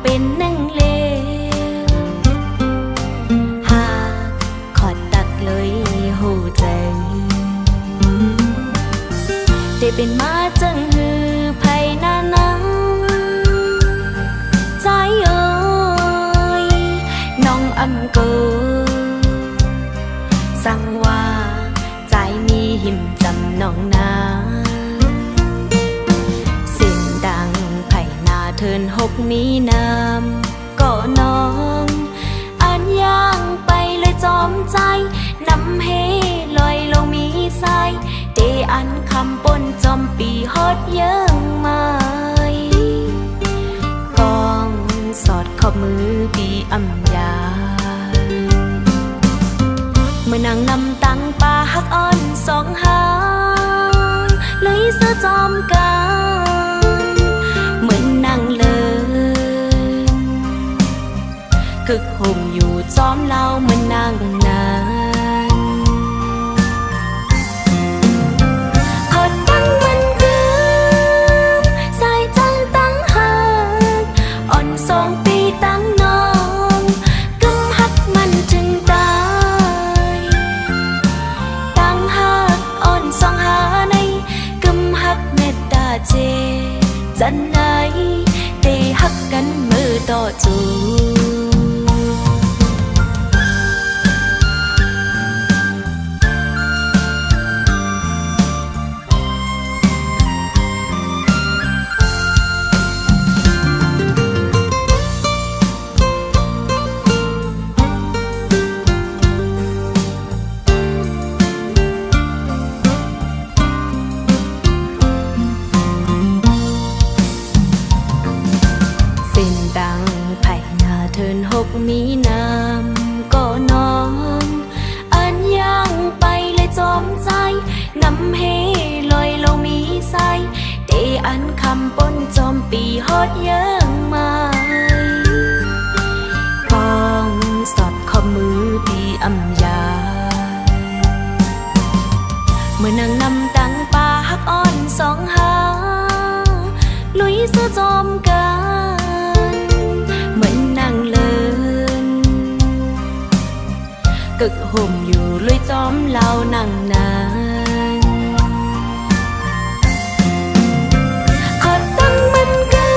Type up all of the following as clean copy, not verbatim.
เป็นนั่งเลวหากขอดตักเลยหูใจได้เป็นมาจังหือไผนานาใจเอ้ยน้องอำเกอสั่งว่าใจมีหิมจำน้องนาสิ่งดังไผ่นาเทินหกมีน้ำก็น้องอันย่างไปเลยจอมใจนำเฮลอยลงมีสายเดอันคำปนจอมปีฮอดเยิ่งไม่กองสอดขอบมือปีอำยาเมื่อนางนำตังป่าหักอ่อนสองหางเลยเสื้อจอมกันเหมือนนางเลินกึกห่มอยู่จอมเล่าเหมือนนางนานขอตั้งมันคืนสายจังตั้งหากอ่อนสองปีตั้งน้องกำหักมันถึงตายตั้งหักอ่อนสองหาในกำหักเมตตาเจจันไหนเตหักกันมือต่อจูมีน้ำก็น้องอันย่างไปเลยจอมใจนำเฮลอยลงมีสายเดอันคำปนจอมปีฮอดเยิ่งไม่กองสอดขอบมือปีอำยาเมื่อนางนำตังป่าหักอ่อนสองหาลุยเสื้อจอมกันเหมือนนางเลินกึกห่มอยู่ลุยจอมเล่านั่งนานขอตั้งมันคื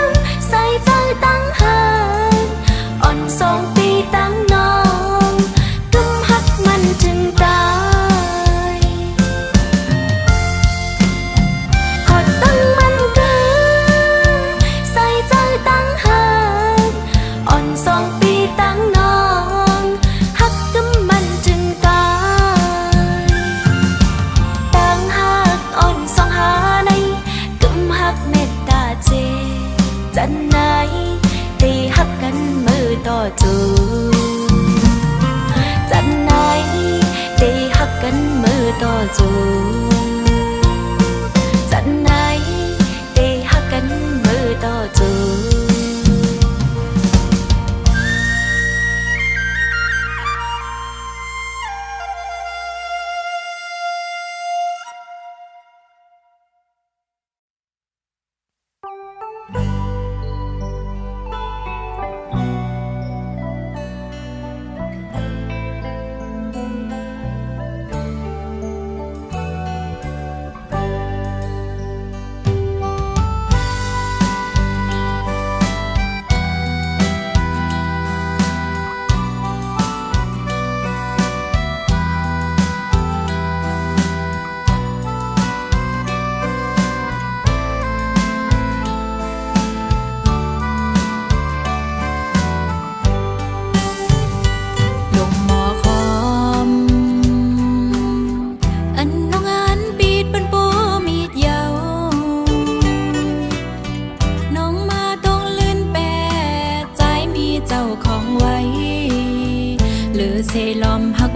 นใส่ใจตั้งหากอ่อนสองปีตั้งน้องกำหักมันถึงตายขอตั้งมันคืนใส่ใจตั้งหากอ่อนสองปีตั้งน้องหักกำมันถึงตายตั้งหักอ่อนสองหาในกำหักเมตตาเจจันไหนเตหักกันมือต่อจูจันไหนเตหักกันมือต่อจูจันไหนเตหักกันมือต่อจู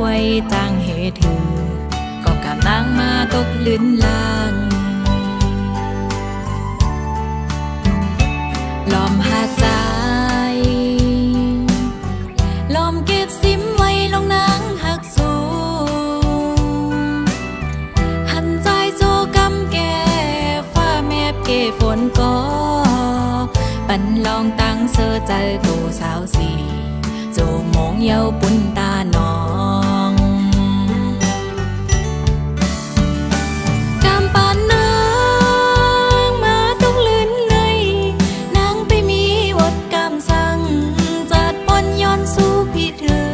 ไว้ต่างเหตุถือก็กำลังมาตกลื่นลางลอมหาใจลอมเก็บซิมไว้ลงนางหักสูหันใจโจกำแก่ฟ้าแมบเกฝนก็ไป ปันลองตั้งเสื้อใจกูสาวสีโจมองเยาปุ่นตาน้องกำปานนางมาต้องลื่นในนางไปมีวดกำสั่งจัดปนย้อนสู้พี่เธอ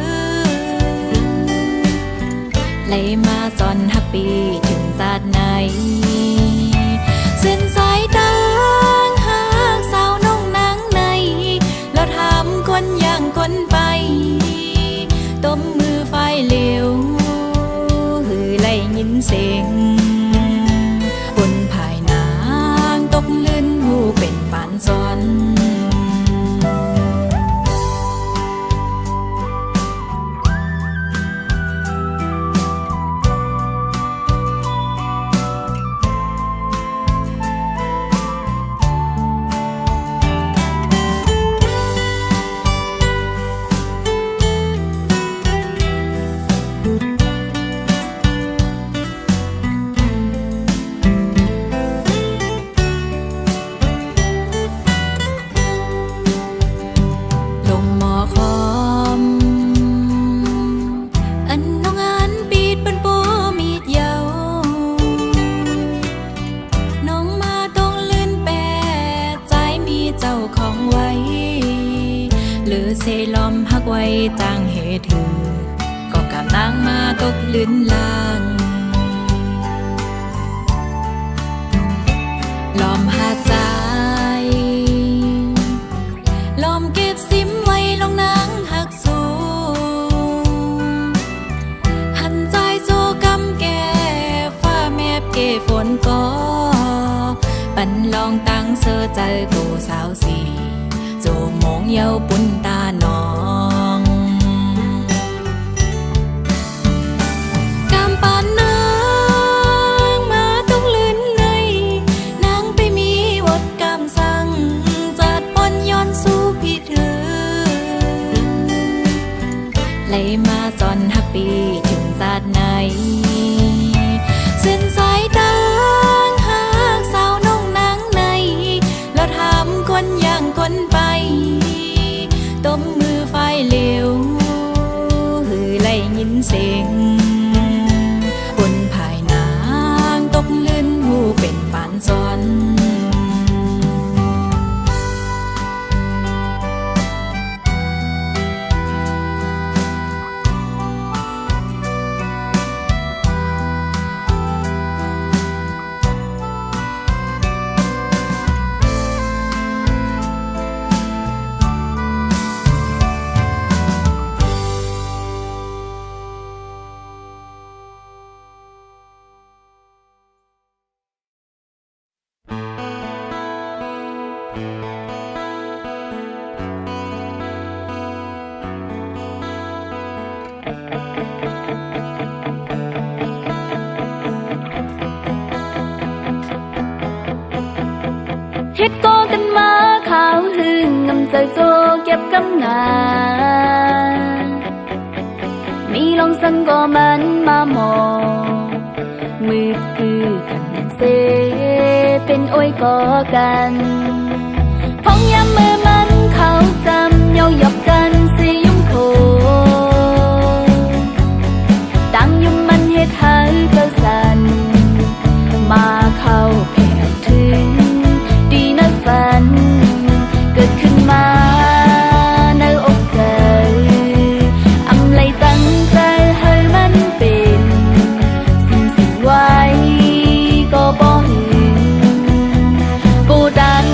ไหลมาจอนฮับปีถึงศาสตร์ไหนเส้นสายตางหากสาวน้องนางในเราทำคนอย่างคนไปต้มมือไฟเหลวหือไล่ยินเสียงบนภายนางตกลื่นหูเป็นปานซ้อนเซลอมพักไว้จางเหตุถือก็กำลังมาตกลื่นลางลอมหาใจลอมเก็บซิมไว้ลงนางหักสูหันใจโจกำแก่ฟ้าแมบเกฝนก็ปันลองตั้งเสื้อใจกูสาวสีโจมองเยาปุ่นตาน้องกำปานนางมาต้องลื่นในนางไปมีวดกำสั่งจัดปนย้อนสู้พี่เธอไหลมาจอนฮับปีถึงศาสตร์ไหนเส้นสายตางหากสาวน้องนางในเราทำคนอย่างคนไปต้มมือไฟเหลวหือไล่ยินเสียงบนภายนางตกลื่นหูเป็นปานซ้อนเฮ็ดก็กันมาขาวหึงงำใจโจเก็บกำนามีลองสังก็มันมามองมืดคือกันเซเป็นโอ้ยก็กันพ้องยามมือมันเขาจำเยาหยอกกันสิยุ่มโคตั้งยุ่มมันเฮ็ดให้เจ้าสันมาเข้าแผ่ถึงดีนักฝันเกิดขึ้นมาในอกใจอำไลตั้งใจให้มันเป็นสิ่งไว้ก็บ่เห็นกูดัง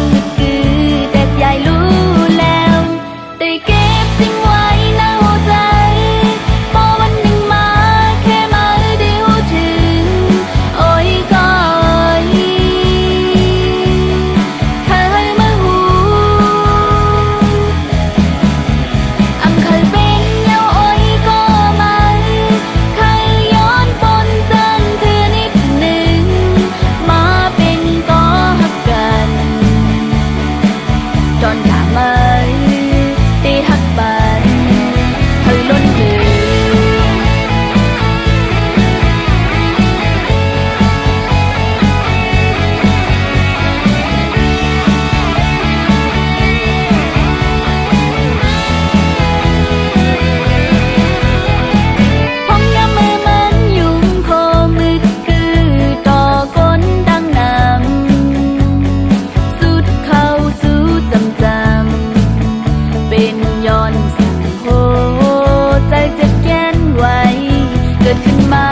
ดขึ้นมา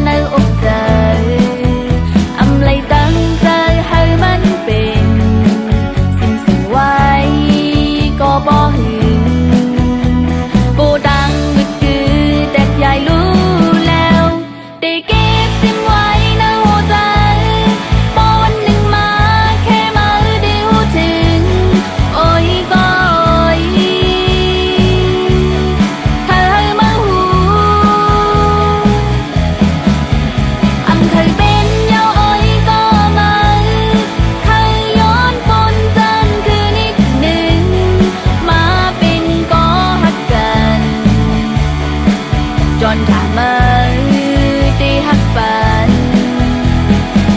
ในอกใจอำเลยตั้งใจให้มันเป็นสิ่งไว้ก็บ่หึงโกดังกึดกือแต่ยายรู้แล้วได้เก็บสิ่งไว้ในหัวใจพอวันหนึ่งมาแค่มาได้หูถึงโอ้ยก็โอ้ยถ้าให้มาหูอำเคยเป็นยาวโอ้ยก็มาเคยย้อนปนจันคือนิดหนึ่งมาเป็นก็หักกันจนถ้ามาได้หักปัน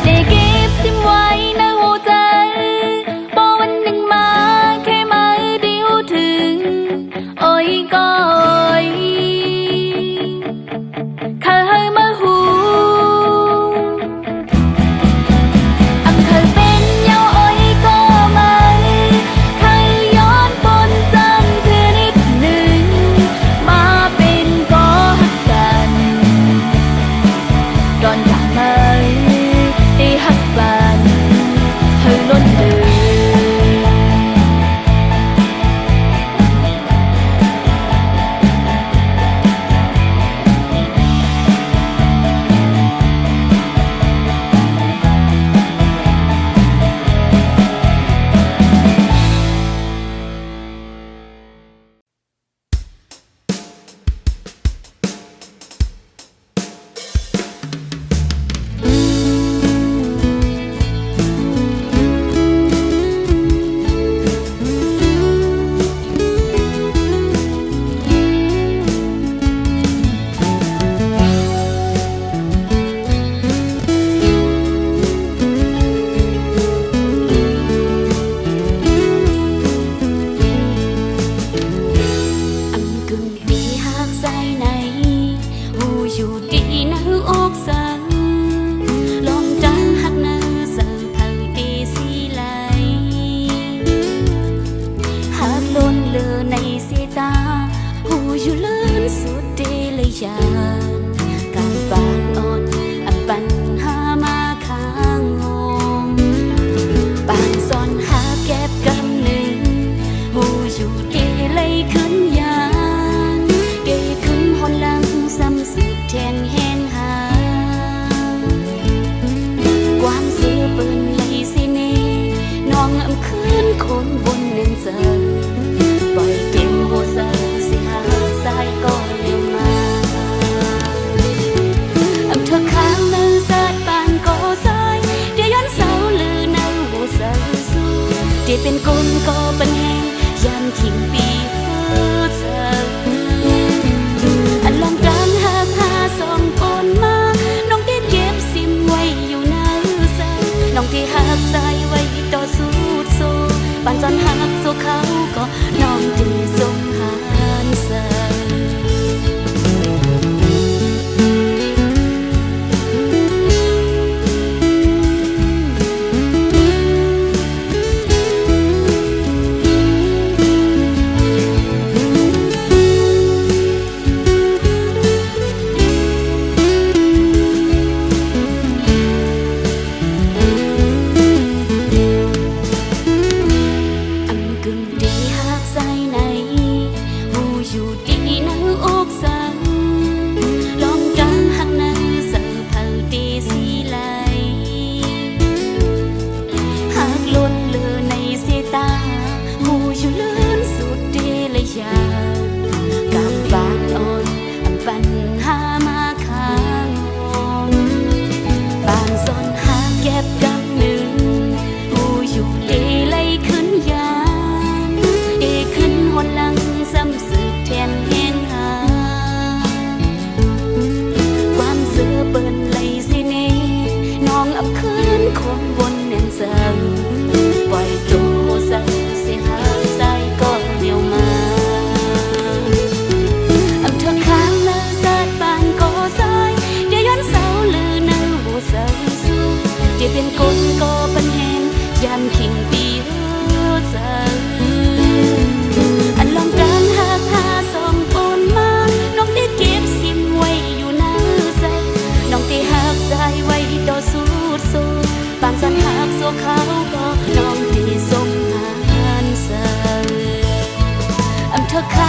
ได้เก็บสิ่งไว้ในหัวใจพอวันหนึ่งมาแค่มาได้หูถึงโอ้ยก็โอ้ยเคยมาหูอำเคยเป็นยาวโอ้ยก็มาเคยย้อนปนจันคือนิดหนึ่งมาเป็นก็หักกันก่อนจากมาได้หักปันให้ล้นเลย เ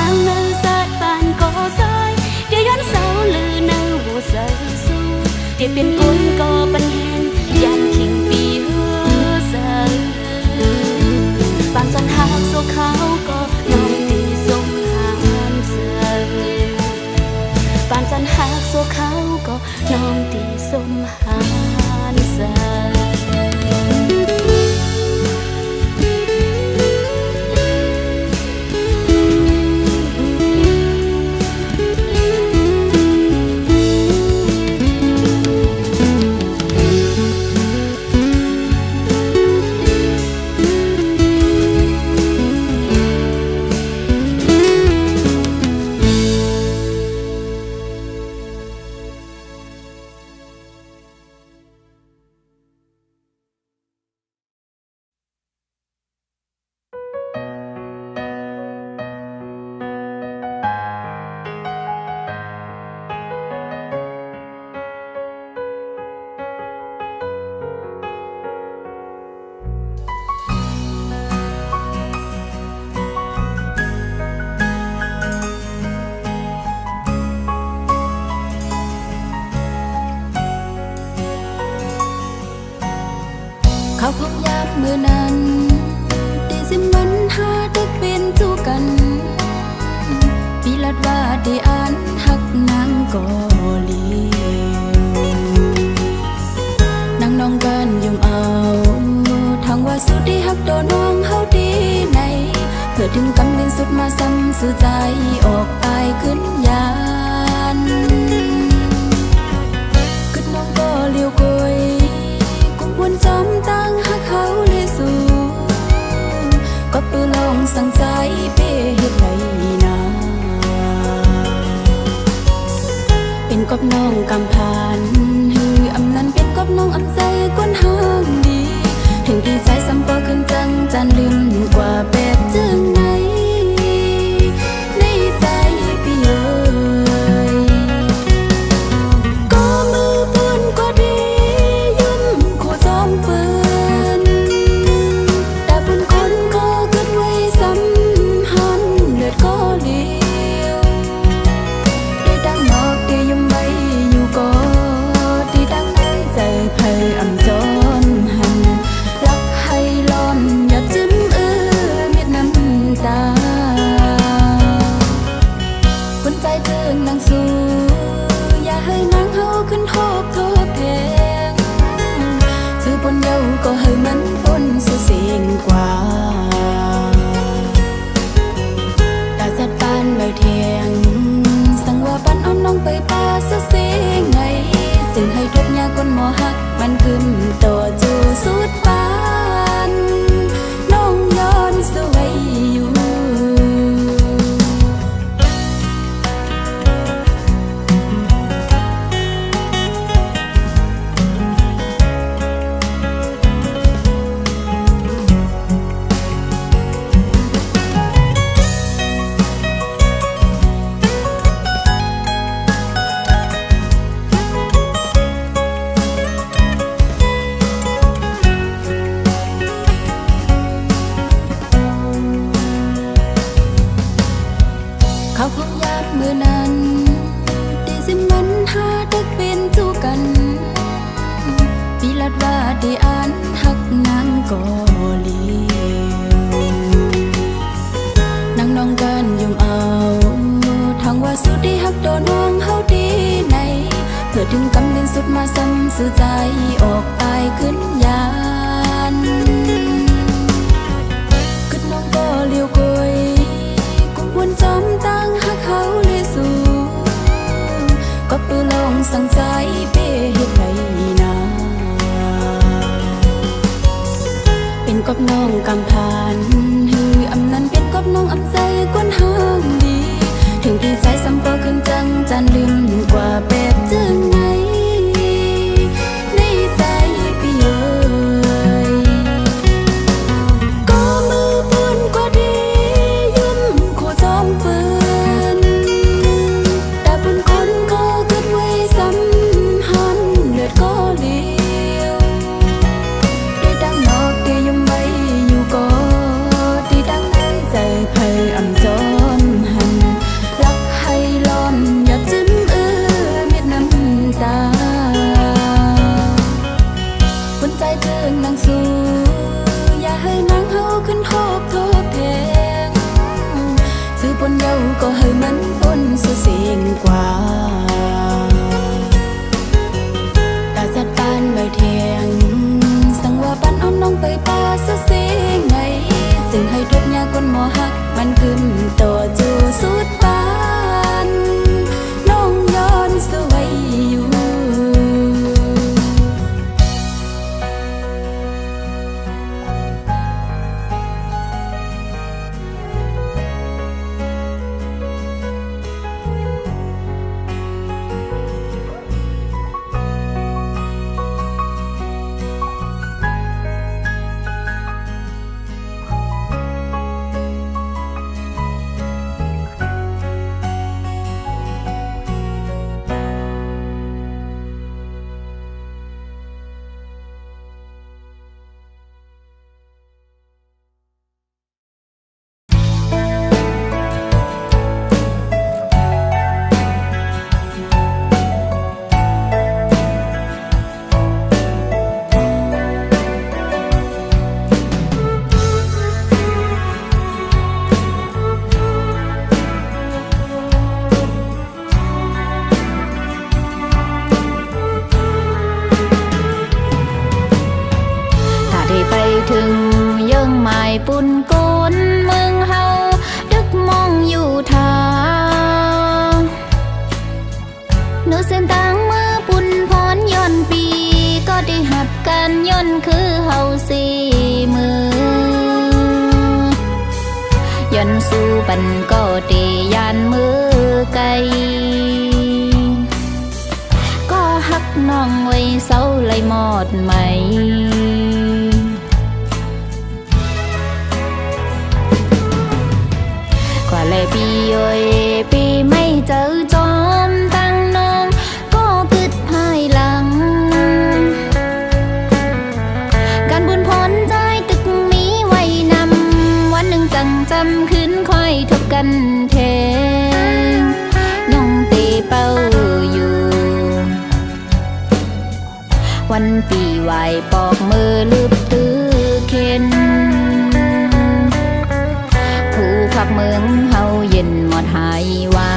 hàng nơi sát bàn có sai đểย้อนเสาลือនៅវោសើស៊ូដែលเป็นคนក៏បញ្ហានយ៉ាងខិងពីហឺសើបានសន្ហាសូเขาក៏น้องទីសុំហានសើបានសន្ហាសូเขาក៏น้องទីសុំហានសើเขาพบยามเมื่อนั้นได้สิมันหาตึกเป็นจูกันปีลัดว่าได้อ่านหักนางกอลีนางน้องกันยมเอาทางว่าสุดที่หักโดนน้องเฮาดีในเพื่อถึงกำเนิดสุดมาซ้ำสื่อใจออกตายขึ้นยานขึ้นน้องก็เลี้ยวกยวนจอมตั้งหักเขาเลยสู่ก็ปืนลองสั่งใจเป้เฮ็ดไรนาเป็นกบน้องกำพานฮืออำนั้นเป็นกบน้องอำใจก้นห้างดีถึงดีใจซ้ำก็ขึ้นจังจันลืมกว่าแบบจึงไหนในใจพี่เอ๋ยก็มือปืนก็ดีปืนแต่ปืนคนก็เกิดไว้ซ้ำหันเลือดก็เลี้ยวได้ดังนอกได้ยมไว้อยู่ก็ได้ดังในใจเพยอ่ำจนหันรักให้ล้อมอย่าจิ้มเม็ดน้ำตาคนใจเจิงนางสู้อย่าให้นางเฮาขึ้นทบแทงปนเยาก็ให้มันปนสุเสียงกว่าตาจัดปานใบเทียงสั่งว่าปันอ้อนน้องไปป่าสุเสียงไงซึ่งให้ทุกยาคนหมอหักมันกึมตัวจูสุดปานน้องย้อนสวยอยู่เขาพบยามเมื่อนั้นได้สิมันหาตึกเป็นจูกันปีลัดว่าได้อ่านหักนางกอลีนางน้องกันยมเอาทางว่าสุดที่หักโดนน้องเฮาดีในเพื่อถึงกำเนิดสุดมาซ้ำสื่อใจออกตายขึ้นยานขึ้นน้องก็เลี้ยวกยวนจอมตั้งหักเขาเลยสู่ก็ปืนลองสั่งใจเป้เฮ็ดไรนาเป็นกบน้องกำพานฮืออำนั้นเป็นกบน้องอำใจก้นห้างดีถึงดีใจซ้ำก็ขึ้นจังจันลืมกว่าแบบจึงไหนในใจพี่เอ๋ยก็มือปืนก็ดีจอมปืนแต่ปืนคนก็เกิดไว้ซ้ำหันเลือดก็เลี้ยวได้ดังนอกได้ยมไว้อยู่ก็ได้ดังในใจเพยอ่ำจนหัน ฮักมันกึมต่อจูสุดปานน้องย้อนสวยอยู่ ถึงยังหมายปุ่นโกนเมืองเฮาดึกมองอยู่ทางหนูเส้นต่างเมื่อปุ่นพรย้อนปีก็ได้หับกันย้อนคือเฮาสี่มือย้อนสู้ปันก็ได้ยานมือไกลก็หักน้องไว้เศร้าเลยหมดไหมเลยปีโยยปีไม่เจอจอมตั้งน้องก็กึดภายหลังการบุญพ้นใจตึกมีไว้นำวันหนึ่งจังจำขึ้นค่อยทบกันเทงน้องตีเป้าอยู่วันปีไหวปอกมือลืบตื้อเข็นขับเมืองเฮาเย็นหมดหายไว้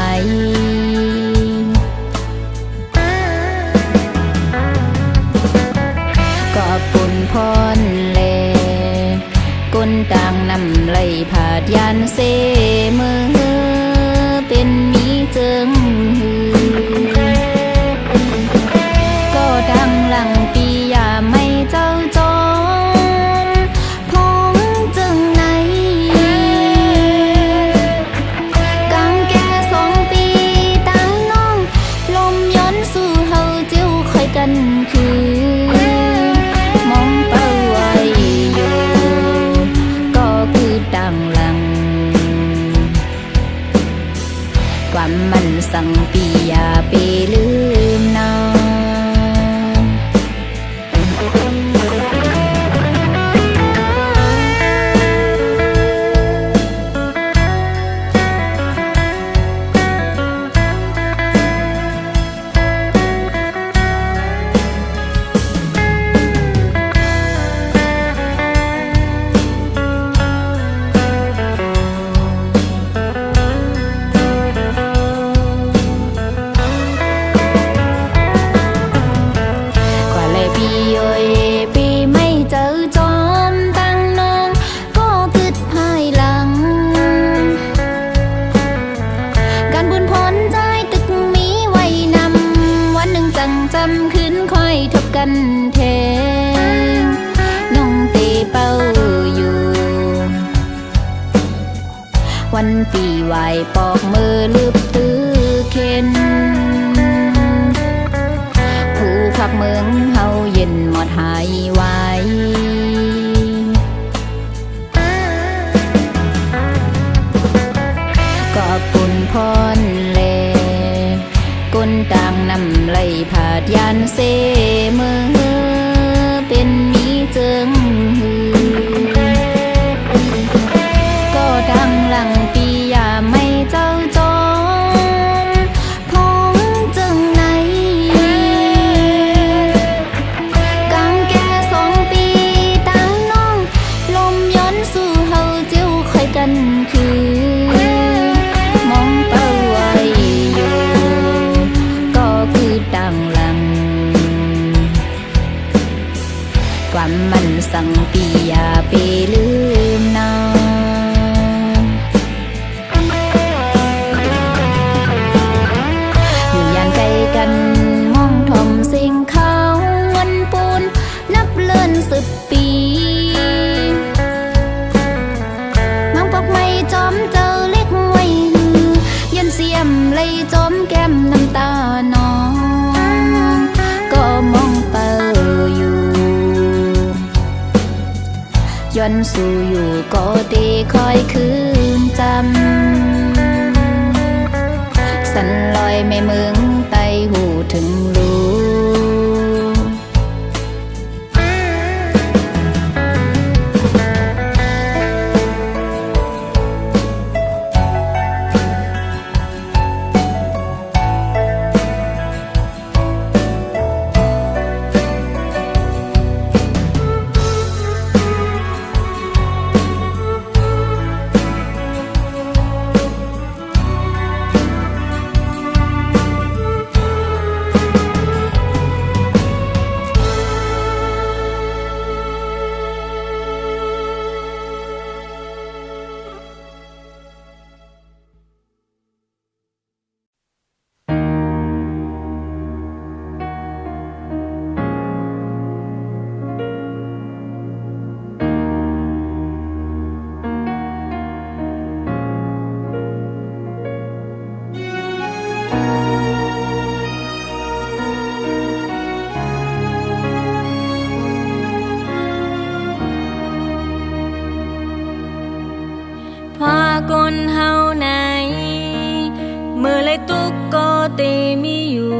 ก็ปุ่นพรเลกุนต่างนำไหลผาดยานเสมือเป็นมีเจิงหือก็ดังหลังปียาไม่เจ้าจอมันสั่งปีอย่าไปลืมน้องจำขึ้นค่อยทบกันเทงน้องตีเป้าอยู่วันปีไหวปอกมือลืบตื้อเข็นผู้ขับเมืองเฮาเย็นหมดหายไว้ก็ปุ่นพรเลกุนต่างนำไหลผาดยานเสมือเป็นมีเจิงหือก็ดังหลังปียาไม่เจ้าจอมพองจึงไหนกังแก่2 ปีตั้งน้องลมย้อนสู่เฮาเจียวค่อยกันคือความมันสั่งปีอย่าไปลืมน้อง วันสู่อยู่ก็ดีคอยคืนจำสันลอยไม่มึงไตหูถึงรู้ พากลเฮาไหนเมื่อไรตุกก็เตมีอยู่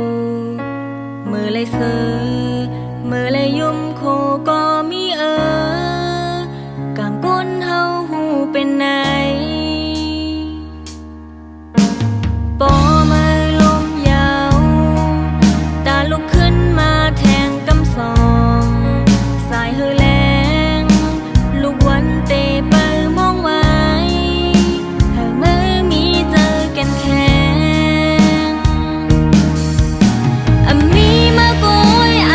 เมื่อไรเสือเมื่อไรยุ่มโคก็มีกางก้นเฮาหูเป็นไหนปอมือลมยาวตาลุกขึ้นมาแทงกำสองสายเฮอแรงลูกวันเตเปิมองไว้มีมาโกยอ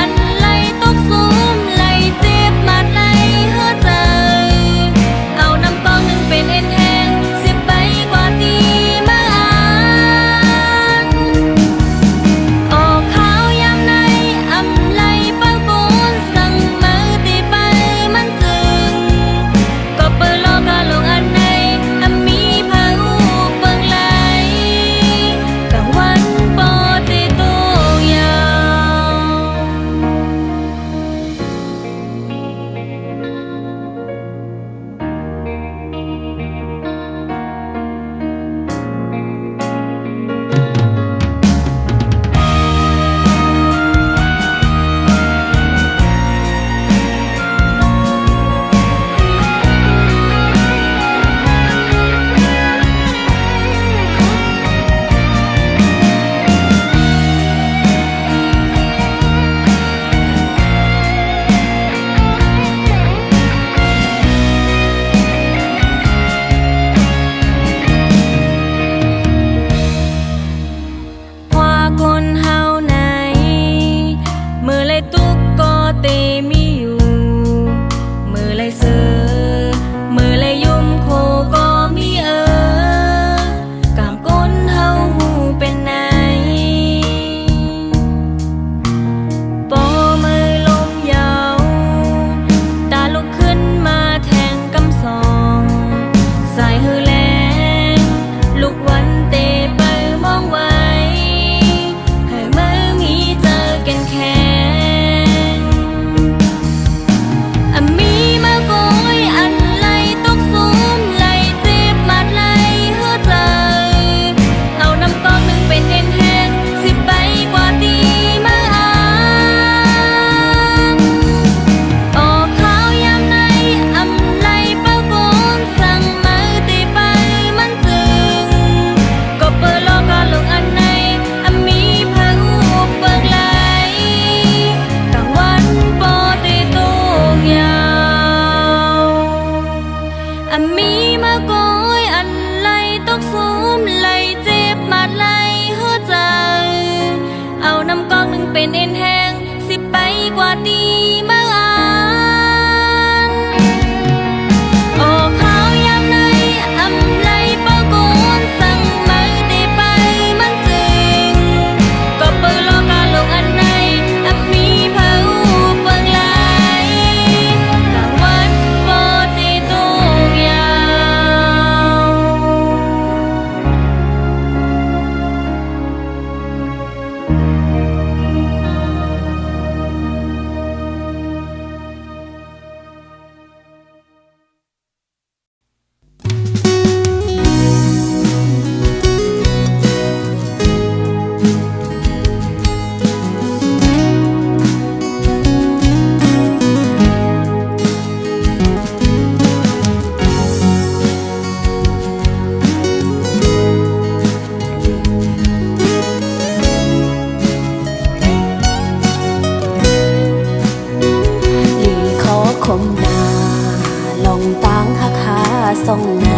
ส่องใน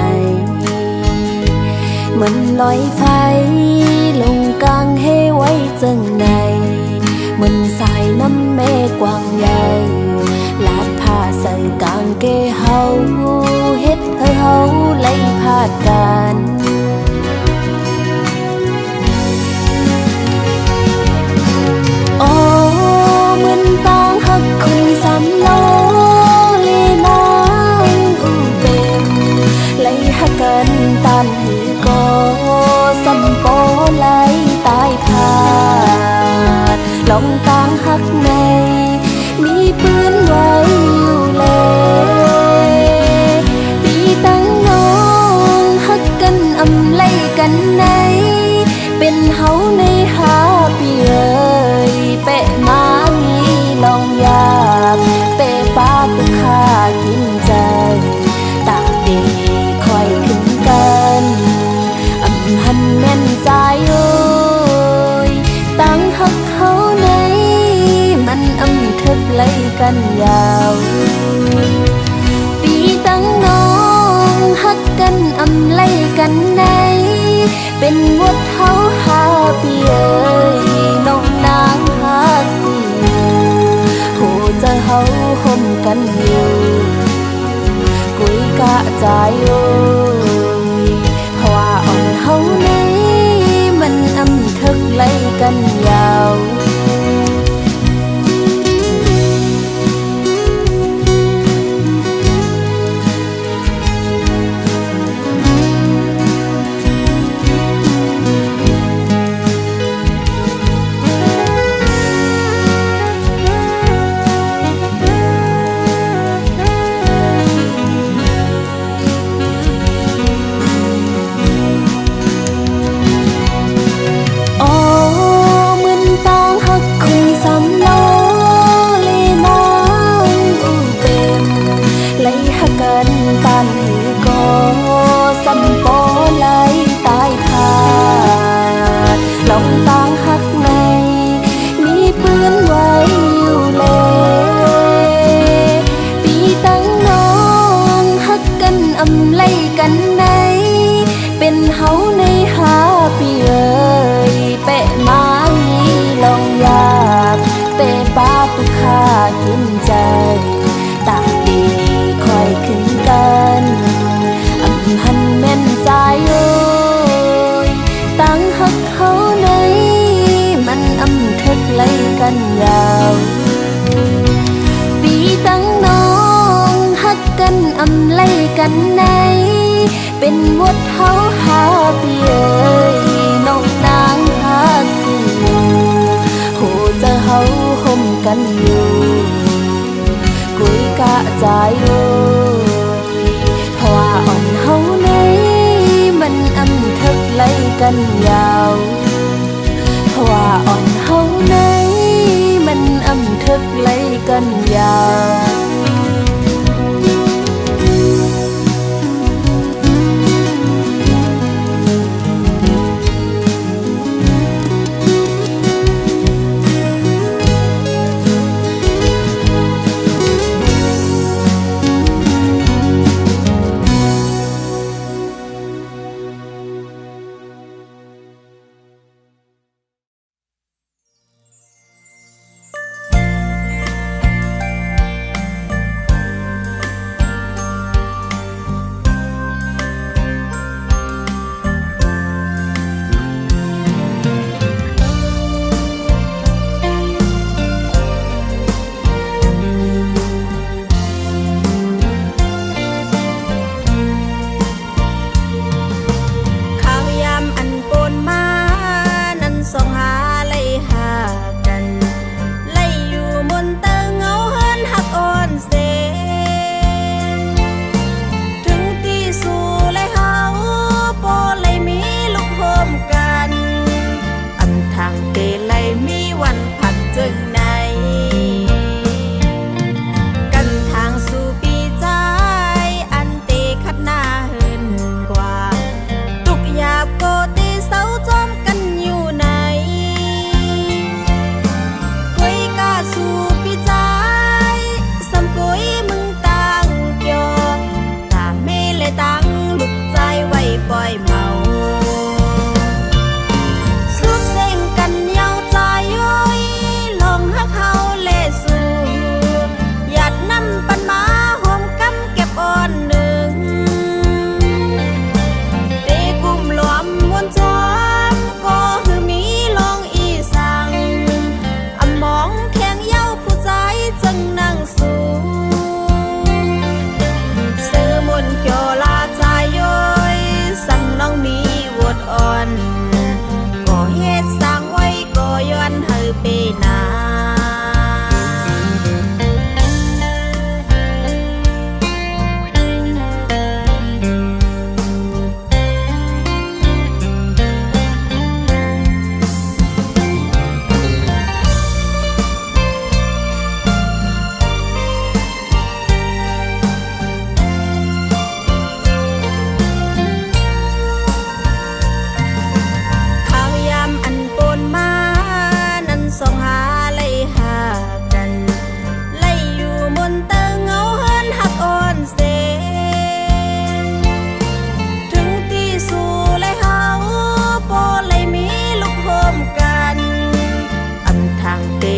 เหมือนลอยไฟลงกลางเฮไว้จังในเหมือนสายน้ำเมฆกว้างใหญ่ลาดผ้าใส่กางเกเฮาเฮ็ดให้เฮาไล่พาดกันโอ้เหมือนตางหักคนสามโลเลนางอูเต็มไล่หักกันตานหือก็สัมโปไล่ตายพาดลองตางหักในมีปืนไว้อยู่เลยปีตั้งน้องหักกันอำไล่กันในเป็นเฮาในหาปีเอ้ยเปะมางี้ลองยากเปะปาตุกขากินใจตากดีคอยขึ้นกันอำหันแม่นใจเอ้ยตั้งหักเขาในมันอำทึกไล่กันยาวปีตั้งน้องหักกันอำไล่กันในเป็นวัดเฮาหาปีเอ้ยน้องนางหักกูโหจะเฮาห่มกันอยู่กุยกะใจโอ้ยเพราะว่าอ่อนเฮาในมันอำทึกไล่กันยาวกันตานหือก็สัมโปไล่ตายพาดลองตางหักในมีปืนไว้อยู่เลยปีตั้งน้องหักกันอำไล่กันในเป็นเฮาในหาปีเอ้ยเปะมางี้ลองยากเปะปาตุกขากินใจตากดีคอยขึ้นกันอำหันแม่นใจเอ้ยตั้งหักเขาในมันอำทึกไล่กันยาวปีตั้งน้องหักกันอำไล่กันในเป็นวัดเฮาหาปีเอ้ยน้องนางหักกูโหจะเฮาห่มกันอยู่กุยกะใจโอ้ยเพราะว่าอ่อนเฮาในมันอำทึกไล่กันยาวเพราะว่าอ่อนเฮาในมันอำทึกไล่กันยาวต่าง ตั้งเต